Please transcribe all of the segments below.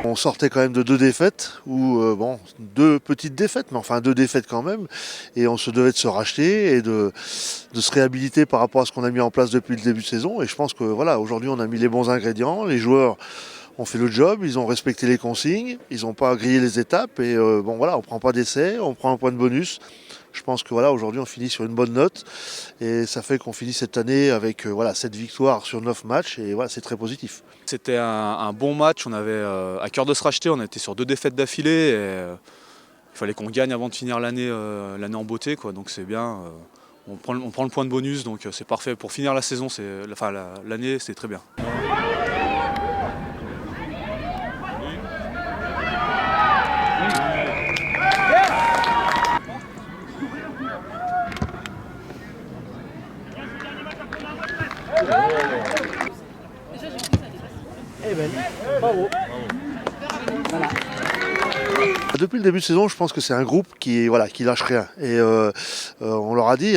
On sortait quand même de 2 défaites, ou bon, 2 petites défaites, mais enfin 2 défaites quand même, et on se devait de se racheter et de se réhabiliter par rapport à ce qu'on a mis en place depuis le début de saison. Et je pense que voilà, aujourd'hui on a mis les bons ingrédients, les joueurs ont fait le job, ils ont respecté les consignes, ils n'ont pas grillé les étapes, et bon voilà, on prend pas d'essai, on prend un point de bonus. Je pense que voilà, aujourd'hui on finit sur une bonne note, et ça fait qu'on finit cette année avec voilà, 7 victoires sur 9 matchs, et voilà, c'est très positif. C'était un bon match, on avait à cœur de se racheter, on était sur 2 défaites d'affilée, et il fallait qu'on gagne avant de finir l'année en beauté, quoi. Donc c'est bien, on prend le point de bonus, donc c'est parfait. Pour finir la saison, l'année c'est très bien. Bravo. Voilà. Depuis le début de saison, je pense que c'est un groupe qui lâche rien. Et on leur a dit,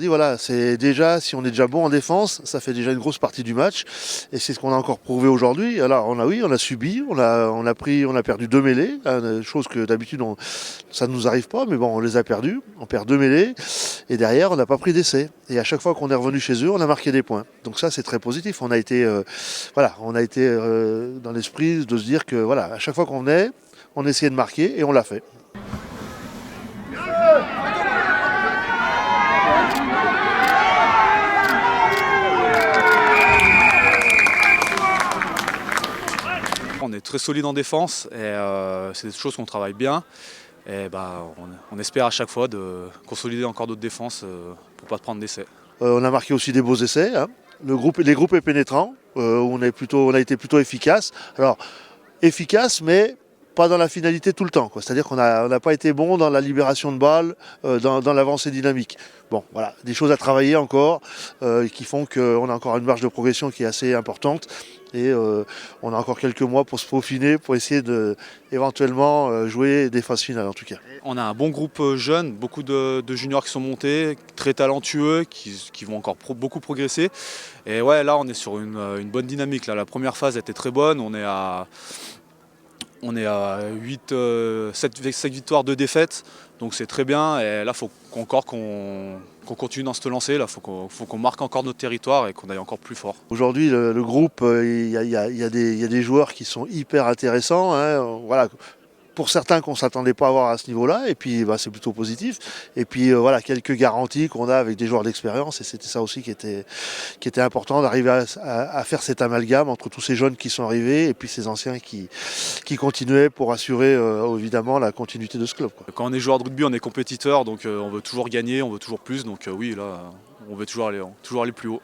voilà, c'est déjà, si on est déjà bon en défense, ça fait déjà une grosse partie du match. Et c'est ce qu'on a encore prouvé aujourd'hui. Alors on a subi, on a perdu 2 mêlées, chose que d'habitude ça ne nous arrive pas, mais bon, on les a perdus. On perd 2 mêlées, et derrière on n'a pas pris d'essai. Et à chaque fois qu'on est revenu chez eux, on a marqué des points. Donc ça c'est très positif. On a été dans l'esprit de se dire que voilà, à chaque fois qu'on venait, on essayait de marquer, et on l'a fait. On est très solide en défense, et c'est des choses qu'on travaille bien. Et on espère à chaque fois de consolider encore d'autres défenses pour ne pas prendre d'essais. On a marqué aussi des beaux essais, hein. Les groupes est pénétrant, on a été plutôt efficace. Alors, efficace, mais pas dans la finalité tout le temps, quoi. C'est-à-dire qu'on n'a pas été bon dans la libération de balles, dans l'avancée dynamique. Bon, voilà, des choses à travailler encore, qui font qu'on a encore une marge de progression qui est assez importante. Et on a encore quelques mois pour se peaufiner, pour essayer de éventuellement jouer des phases finales en tout cas. On a un bon groupe jeune, beaucoup de juniors qui sont montés, très talentueux, qui vont encore beaucoup progresser. Et ouais, là on est sur une bonne dynamique. Là, la première phase était très bonne, on est à 7 victoires, 2 défaites, donc c'est très bien. Et là, il faut qu'on continue dans cette lancée. Là, faut qu'on marque encore notre territoire et qu'on aille encore plus fort. Aujourd'hui, le groupe, il y a des joueurs qui sont hyper intéressants, hein, voilà. Pour certains qu'on ne s'attendait pas à avoir à ce niveau-là, et puis c'est plutôt positif. Et puis voilà, quelques garanties qu'on a avec des joueurs d'expérience, et c'était ça aussi qui était important, d'arriver à faire cet amalgame entre tous ces jeunes qui sont arrivés et puis ces anciens qui continuaient pour assurer évidemment la continuité de ce club, quoi. Quand on est joueur de rugby, on est compétiteur, donc on veut toujours gagner, on veut toujours plus, donc oui, là, on veut toujours aller plus haut.